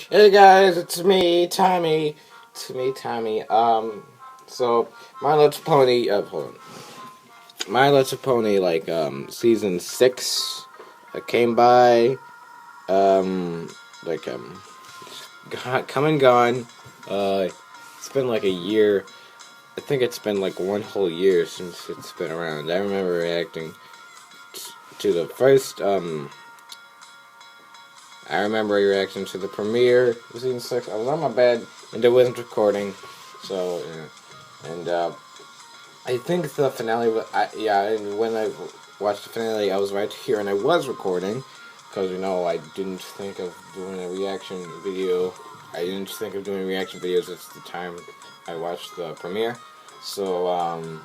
Hey guys, it's me, Tommy. It's me, Tommy. So My Little Pony. Hold on. My Little Pony, season 6, came by. Um, like come and gone. It's been like a year. I think it's been like one whole year since it's been around. I remember reacting to the first. I remember reacting to the premiere of season 6. I was on my bed and it wasn't recording, so yeah. And I think the finale. And when I watched the finale, I was right here and I was recording because I didn't think of doing a reaction video. I didn't think of doing reaction videos at the time I watched the premiere. So um,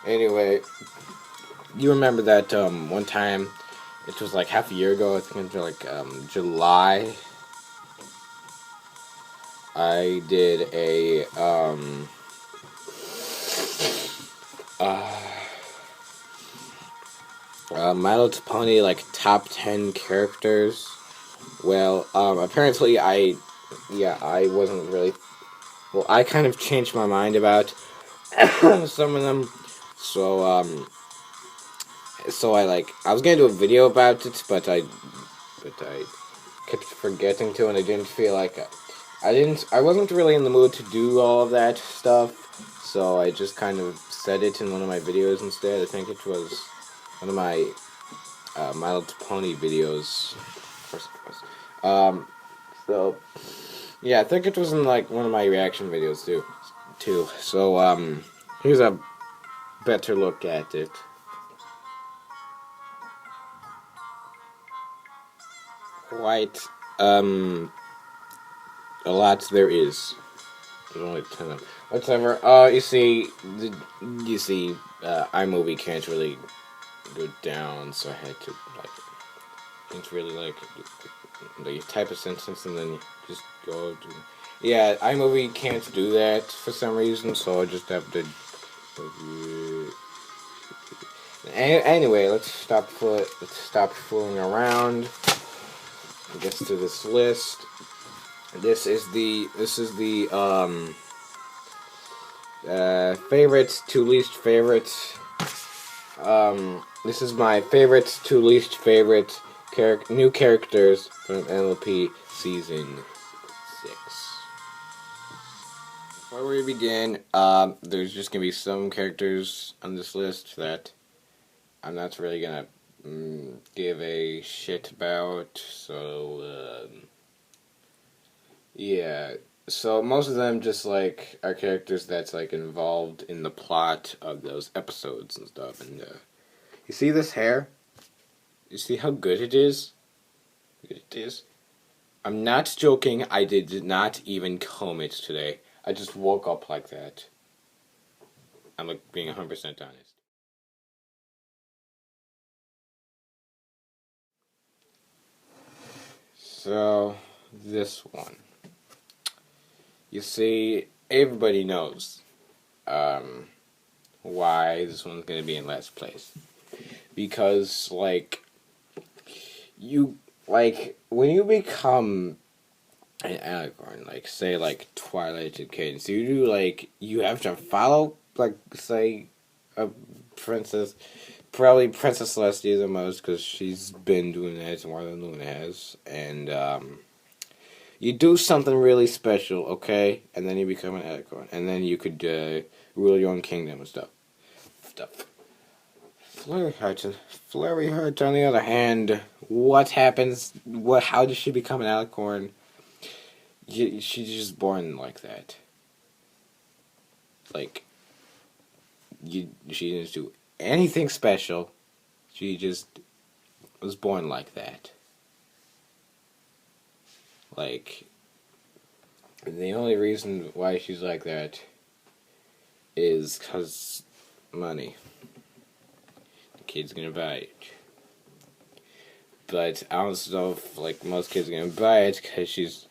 anyway, you remember that one time? It was like half a year ago. I think it was like July. I did a uh, My Little Pony like top 10 characters. Well, apparently I wasn't really. Well, I kind of changed my mind about some of them. So I was gonna do a video about it, but I kept forgetting to, and I didn't feel like I wasn't really in the mood to do all of that stuff. So I just kind of said it in one of my videos instead. I think it was one of my My Little Pony videos. Of course it was. So yeah, I think it was in like one of my reaction videos too. So here's a better look at it. Quite a lot there is. There's only 10 of them. Whatever. You see, iMovie can't really go down, so I had to can't really you type a sentence and then you just go to. Yeah, iMovie can't do that for some reason, so I just have to. Anyway, let's stop fooling around. Get to this list. This is the favorites to least favorites. This is my favorites to least favorite new characters from MLP season 6. Before we begin, there's just gonna be some characters on this list that I'm not really gonna give a shit about. So yeah. So most of them just are characters that's involved in the plot of those episodes and stuff. And you see this hair? You see how good it is? It is. I'm not joking. I did not even comb it today. I just woke up like that. I'm being 100% honest. So this one. You see, everybody knows why this one's gonna be in last place. Because when you become an alicorn, say Twilight Cadence, you have to follow say a princess, probably Princess Celestia the most because she's been doing that more than Luna has, and you do something really special, okay, and then you become an alicorn, and then you could rule your own kingdom and stuff. Flurry Heart, on the other hand, what happens? How does she become an alicorn? She's just born like that. She didn't do anything special. She just was born like that. The only reason why she's like that is 'cause money. The kid's gonna buy it. But I don't know if most kids are gonna buy it because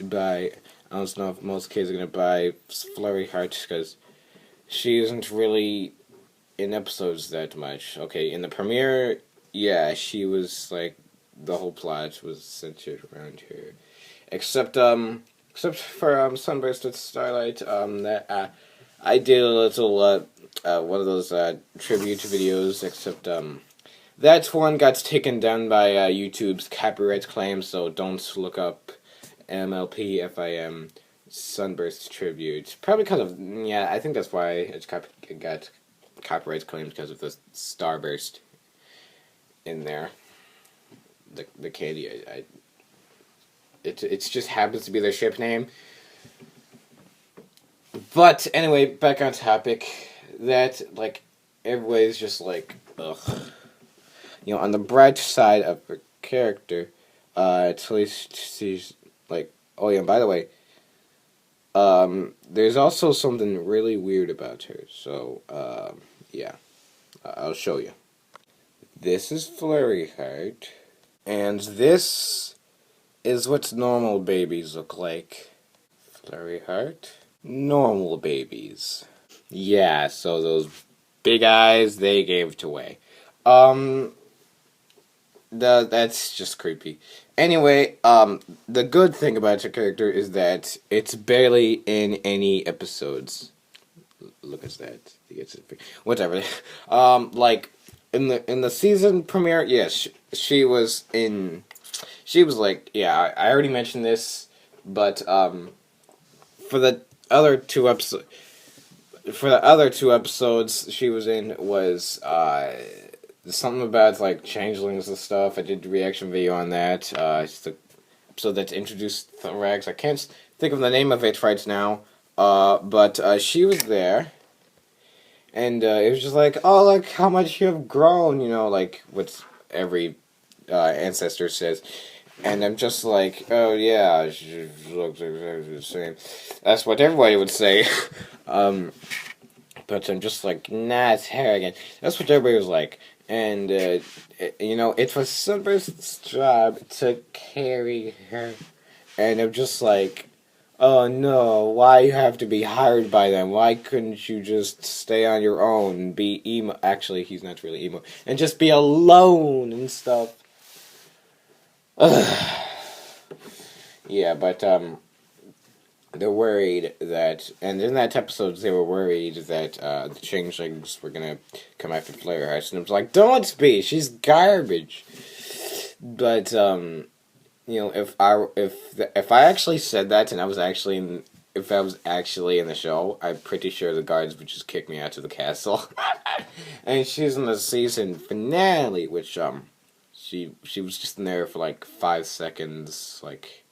I don't know if most kids are gonna buy Flurry Hearts because she isn't really in episodes that much. Okay, in the premiere, yeah, she was the whole plot was centered around her, except for Sunburst with Starlight. That I did a little one of those tribute videos, except that one got taken down by YouTube's copyright claims, so don't look up MLP FIM Sunburst tribute. Probably because of, yeah, I think that's why it got copyright claims, because of the Starburst in there. The candy, it just happens to be their ship name. But anyway, back on topic. That, like, everybody's just like, ugh. You know, on the bright side of her character, at least she's like, oh yeah, and by the way, there's also something really weird about her. So, yeah, I'll show you. This is Flurry Heart, and this is what normal babies look like. Flurry Heart, normal babies. Yeah, so those big eyes, they gave it away. That's just creepy. Anyway, the good thing about your character is that it's barely in any episodes. Look at that. Whatever. Like in the season premiere, yes, she was in. She was like, yeah, I already mentioned this, but for the other two episodes. For the other two episodes she was in was something about like changelings and stuff. I did a reaction video on that. It's the episode that introduced Thorax. I can't think of the name of it right now. But she was there, and it was just like, oh, look how much you have grown. You know, like what every ancestor says. And I'm just like, oh yeah, she looks exactly the same. That's what everybody would say. But I'm just like, nah, it's her again. That's what everybody was like. And, you know, it was Sunburst's job to carry her. And I'm just like, oh no, why you have to be hired by them? Why couldn't you just stay on your own and be emo? Actually, he's not really emo. And just be alone and stuff. Yeah, but they're worried that, and in that episode they were worried that the changelings were gonna come after Flare Heart, and it was like, don't be, she's garbage. But you know, if I actually said that, and I was actually if I was actually in the show, I'm pretty sure the guards would just kick me out of the castle. And she's in the season finale, which she was just in there for like 5 seconds, like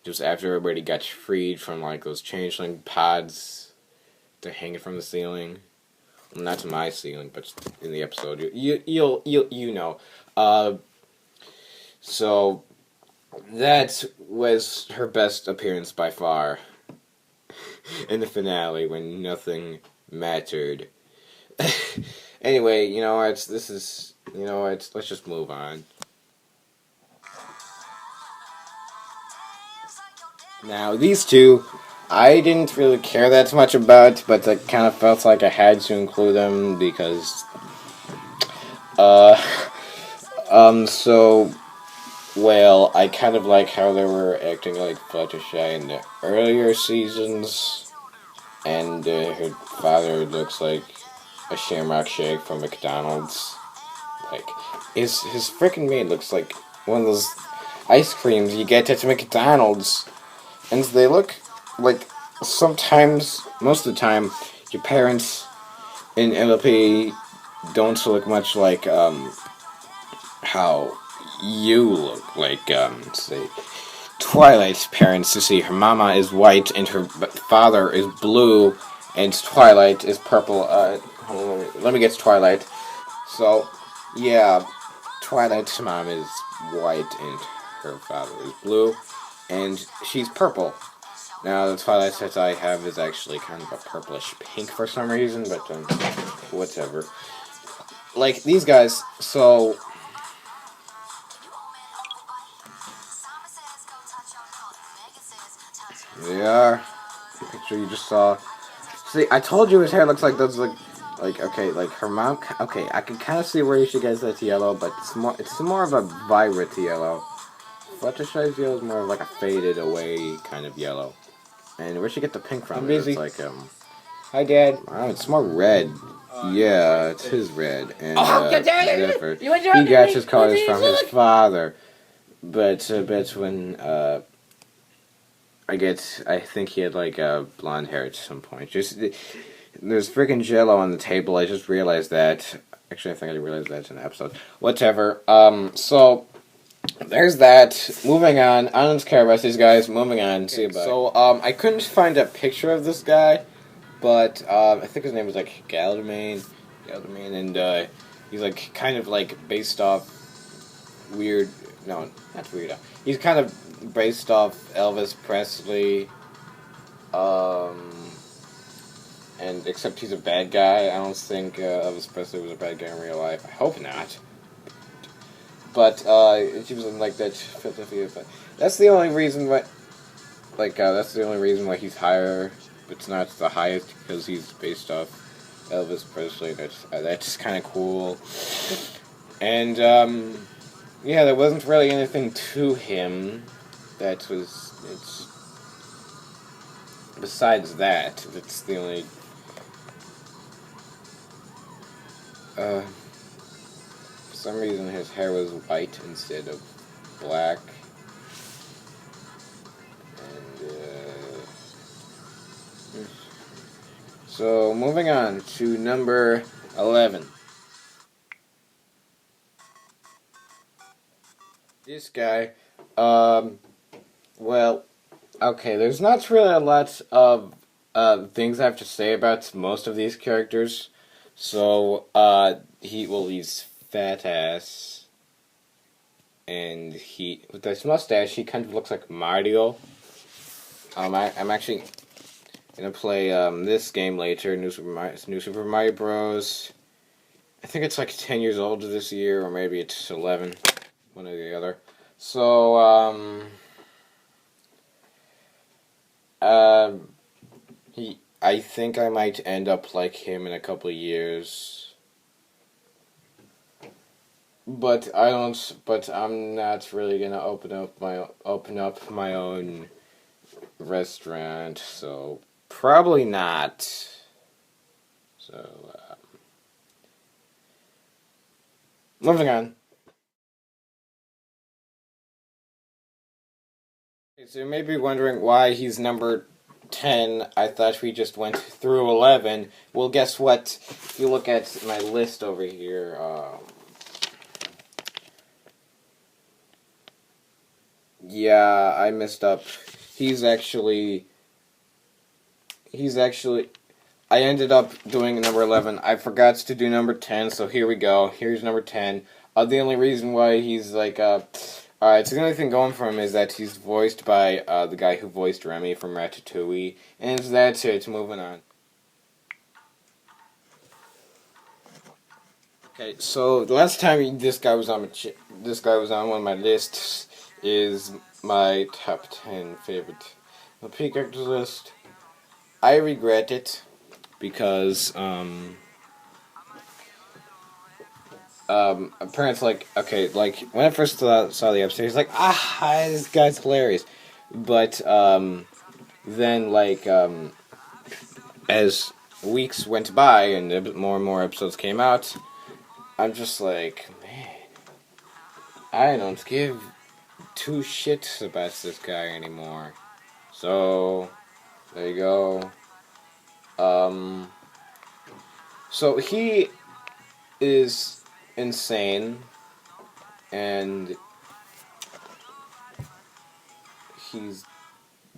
just after everybody got freed from like those changeling pods to hang it from the ceiling. Well, not to my ceiling, but in the episode, you know. So that was her best appearance by far in the finale when nothing mattered. Anyway, you know, let's just move on. Now, these two, I didn't really care that much about, but I kind of felt like I had to include them because, so, well, I kind of like how they were acting like Fluttershy in the earlier seasons, and her father looks like a Shamrock Shake from McDonald's. Like, his freaking maid looks like one of those ice creams you get at McDonald's. And they look like, sometimes, most of the time, your parents in MLP don't look much like how you look. Like, say, Twilight's parents. You see, her mama is white and her father is blue, and Twilight is purple. Let me get to Twilight. So, yeah, Twilight's mom is white and her father is blue, and she's purple. Now, the Twilight set I have is actually kind of a purplish pink for some reason, but whatever. Like, these guys, so they are. The picture you just saw. See, I told you his hair looks like those, like, Like, okay, like her mom. Okay, I can kind of see where she gets that yellow, but it's more of a vibrant yellow. Fluttershy's yellow is more of like a faded away kind of yellow. And where'd she get the pink from? I'm busy. It's like Hi, Dad. oh, it's more red. Yeah, it's his red, and You he got his colors from his father. But when I think he had like blonde hair at some point. Just there's freaking Jello on the table. I just realized that. Actually, I think I realized that in the episode. Whatever. So there's that. Moving on. I don't care about these guys. Moving on. See you. Bye. So I couldn't find a picture of this guy, but I think his name was like Galdermain, and he's like kind of like based off weird. No, not weird. He's kind of based off Elvis Presley. Um, and except he's a bad guy. I don't think Elvis Presley was a bad guy in real life. I hope not. But he was in like that Philadelphia. That's the only reason why. That's the only reason why he's higher. It's not the highest because he's based off Elvis Presley. That's kind of cool. And yeah, there wasn't really anything to him. It's besides that. That's the only. For some reason, his hair was white instead of black. And so moving on to number 11. This guy, well, okay, there's not really a lot of things I have to say about most of these characters. So, he's fat ass, and with this mustache, he kind of looks like Mario. I'm actually gonna play this game later, New Super Mario Bros. I think it's like 10 years old this year, or maybe it's 11, one or the other. So, I think I might end up like him in a couple of years. But I'm not really gonna open up my own restaurant, so probably not. So, moving on. So you may be wondering why he's number 10. I thought we just went through 11. Well, guess what? If you look at my list over here, yeah, I messed up. He's actually, I ended up doing number 11. I forgot to do number 10, so here we go. Here's number 10. The only reason why he's like, alright, so the only thing going for him is that he's voiced by the guy who voiced Remy from Ratatouille, and that's it. Moving on. Okay, so the last time this guy was on one of my lists is my top 10 favorite MLP characters list. I regret it because parents like when I first saw the episode, he's like, this guy's hilarious, but then as weeks went by and more and more episodes came out, I'm just like, man, I don't give two shits about this guy anymore. So there you go. So he is insane, and he's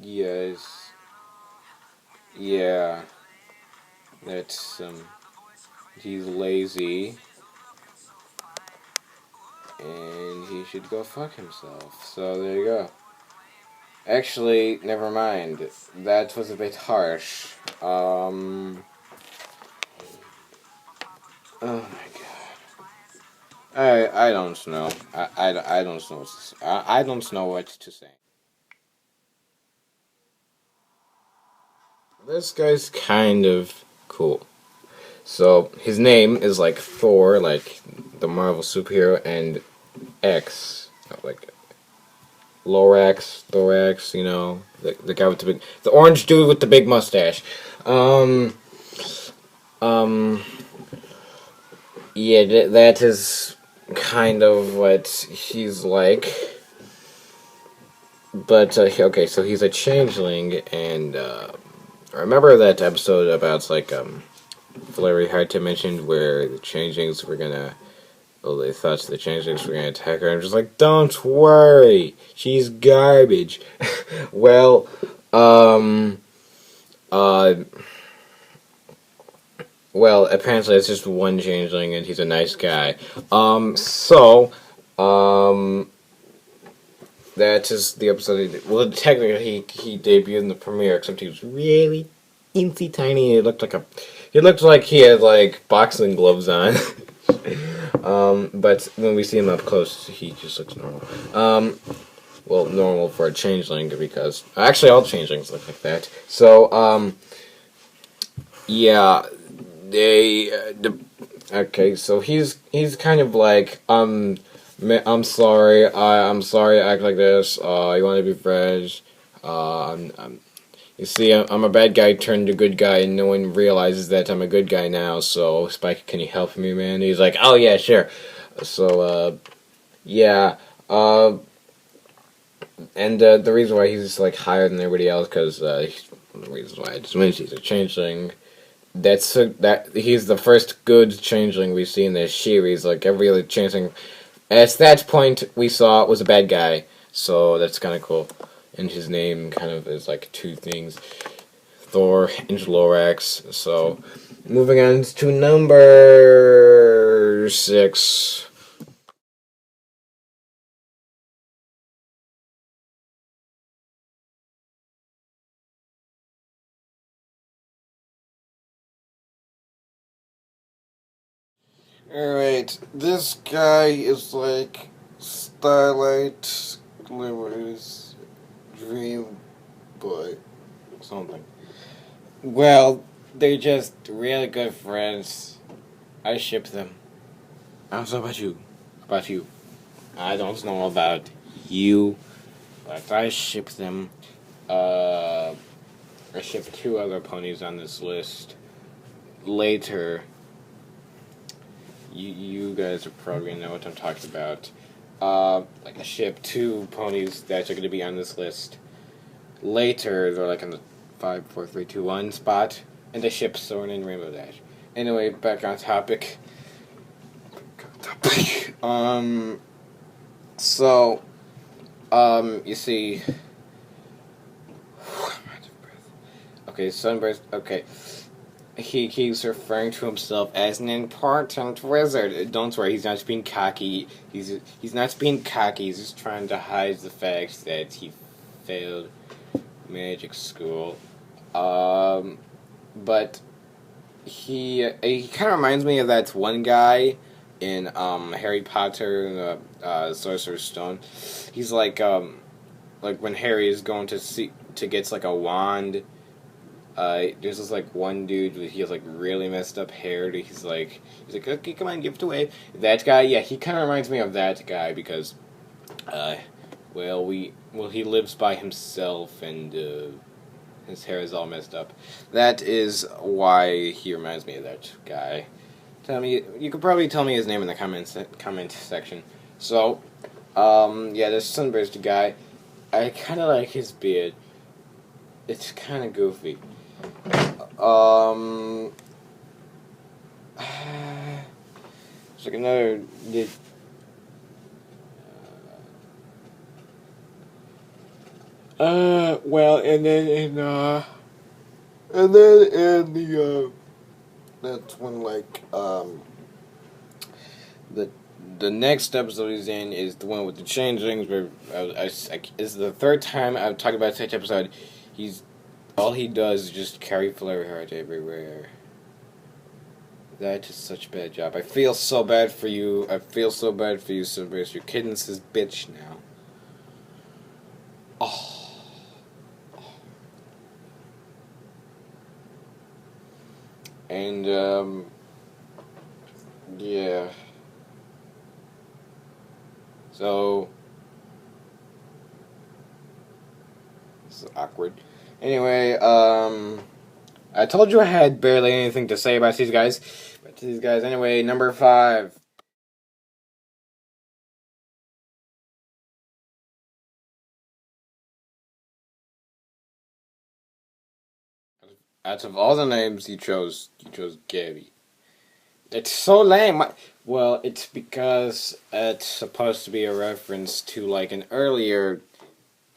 yes, yeah. That's he's lazy, and he should go fuck himself. So there you go. Actually, never mind. That was a bit harsh. Oh my god. I don't know. I don't know what to say. I don't know what to say. This guy's kind of cool. So his name is like Thor, like the Marvel superhero, and X, like Lorax, Thorax, you know, the guy with the orange dude with the big mustache. Um, um, yeah, that is kind of what he's like. But okay, so he's a changeling, and remember that episode about like Flurry Hard mentioned where the changelings were gonna. Well, they thought the changelings were gonna attack her. I'm just like, don't worry, she's garbage. Well, um, uh, well, apparently it's just one changeling, and he's a nice guy. So, um, that is the episode. Well, technically, he debuted in the premiere, except he was really teensy tiny. He looked like he had like boxing gloves on. But when we see him up close, he just looks normal. Well, normal for a changeling because actually all changelings look like that. So, yeah, okay. So he's kind of like I'm sorry. I'm sorry. I act like this. You want to be friends? You see, I'm a bad guy turned a good guy, and no one realizes that I'm a good guy now. So, Spike, can you help me, man? He's like, oh yeah, sure. So, yeah. And the reason why he's like higher than everybody else, because the reason why just means he's a changeling. That he's the first good changeling we see in this series. Like every other changeling, at that point we saw was a bad guy. So that's kind of cool. And his name kind of is like two things: Thor and Lorax. So moving on to number 6. Alright, this guy is like Starlight Glimmer's dream boy. Something. Well, they're just really good friends. I ship them. I don't know about you. About you. I don't know about you, but I ship them. Uh, I ship 2 other ponies on this list. Later, you guys are probably gonna know what I'm talking about. Like I ship 2 ponies that are gonna be on this list. Later, they're like in the 5, 4, 3, 2, 1 spot, and I ship Soren and Rainbow Dash. Anyway, back on topic. So, you see. Okay, Sunburst. Okay. He keeps referring to himself as an important wizard. Don't worry, he's not being cocky. He's not being cocky. He's just trying to hide the fact that he failed magic school. But he kind of reminds me of that one guy in Harry Potter and the Sorcerer's Stone. He's like when Harry is going to get like a wand. There's this like one dude he has like really messed up hair. He's like okay, come on, give it away. That guy, yeah, he kind of reminds me of that guy because, he lives by himself and his hair is all messed up. That is why he reminds me of that guy. You could probably tell me his name in the comment section. So, yeah, this sunburst guy, I kind of like his beard. It's kind of goofy. It's like another. And then in the that's when the next episode he's in is the one with the changelings. Where is the 3rd time I've talked about such episode. All he does is just carry Flurry Heart everywhere. That is such a bad job. I feel so bad for you. I feel so bad for you, Silvers. Your kid's his bitch now. Oh. And Yeah. So, this is awkward. Anyway, I told you I had barely anything to say about these guys. Anyway, number 5. Out of all the names you chose Gabby. It's so lame. Well, it's because it's supposed to be a reference to like an earlier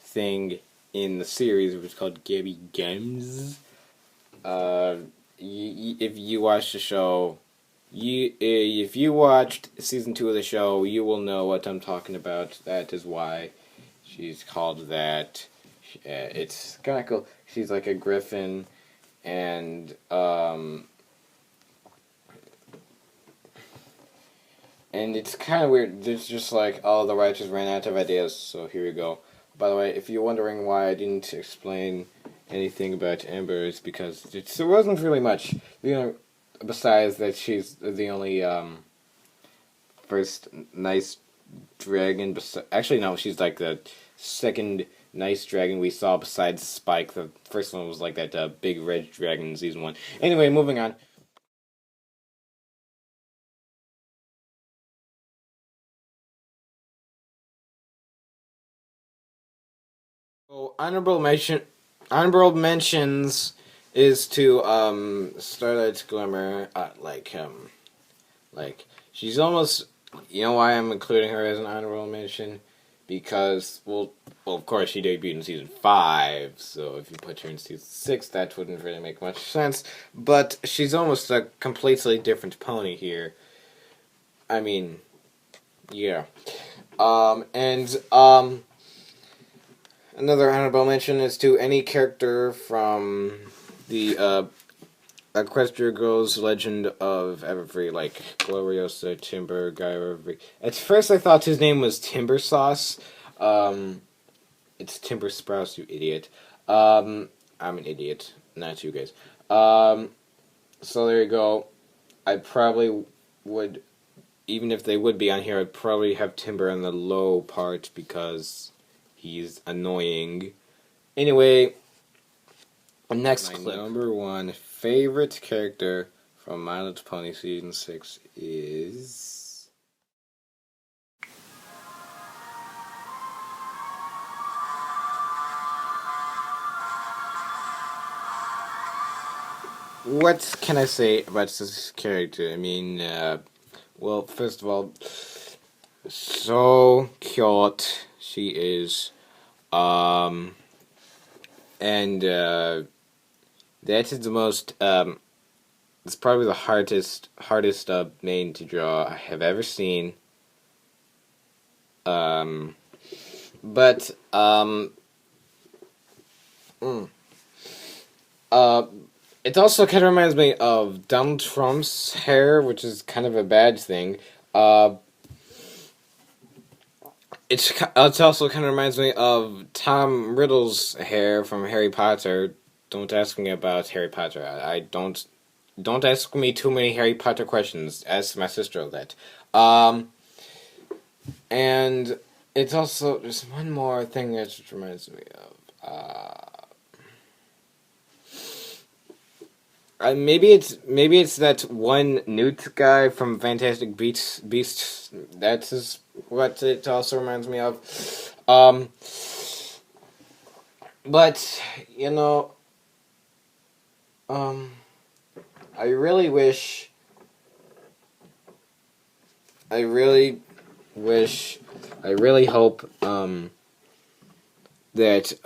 thing in the series, which was called Gabby Games. If you watch the show, if you watched season 2 of the show, you will know what I'm talking about. That is why she's called that. It's kind of cool. She's like a griffin, and it's kind of weird. It's just like, oh, the writers ran out of ideas, so here we go. By the way, if you're wondering why I didn't explain anything about Amber, it's because there wasn't really much. Besides that she's the only first nice dragon. Actually, no, she's like the second nice dragon we saw besides Spike. The first one was like that big red dragon in season 1. Anyway, moving on. So, honorable mentions is to Starlight's Glimmer. Like she's almost. You know why I'm including her as an honorable mention? Because of course she debuted in season 5. So if you put her in season 6, that wouldn't really make much sense. But she's almost a completely different pony here. I mean, yeah. Another honorable mention is to any character from the Equestria Girls Legend of Everfree, like Gloriosa, Timber, Guy Everfree. At first I thought his name was Timber Sauce. It's Timber Sprouse, you idiot. I'm an idiot, not you guys. So there you go. I probably would, even if they would be on here, I'd probably have Timber on the low part because he's annoying. Anyway, next clip. Number 1 favorite character from My Little Pony Season 6 is... What can I say about this character? I mean, well, first of all, so cute she is. And that is the most, it's probably the hardest main to draw I have ever seen. But, it also kind of reminds me of Donald Trump's hair, which is kind of a bad thing. It also kind of reminds me of Tom Riddle's hair from Harry Potter. Don't ask me about Harry Potter. I don't ask me too many Harry Potter questions. Ask my sister that. And it's also there's one more thing that just reminds me of. Maybe it's that one Newt guy from Fantastic Beasts. That's what it also reminds me of. But you know, I really wish. I really hope that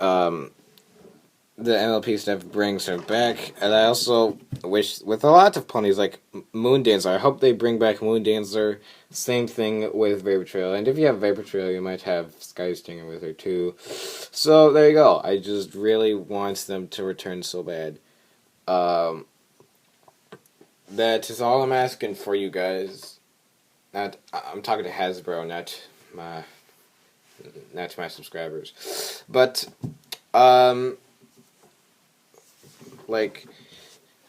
the MLP stuff brings her back, and I also wish, with a lot of ponies like Moon Dancer, I hope they bring back Moon Dancer. Same thing with Vapor Trail, and if you have Vapor Trail, you might have Sky Stinger with her too. So there you go. I just really want them to return so bad. That is all I'm asking for you guys. I'm talking to Hasbro, not my subscribers, but like,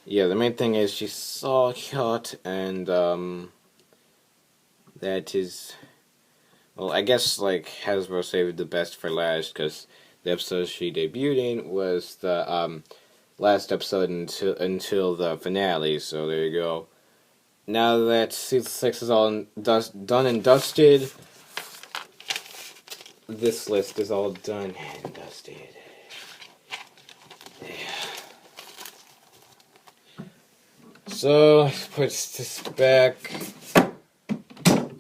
yeah, the main thing is she's so cute, and that is, well, I guess like Hasbro saved the best for last, because the episode she debuted in was the last episode until the finale. So there you go. Now that season 6 is all done and dusted, this list is all done and dusted. So, let's put this back,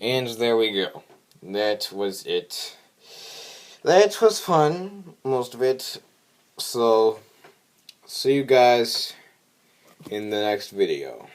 and there we go. That was it. That was fun, most of it. So, see you guys in the next video.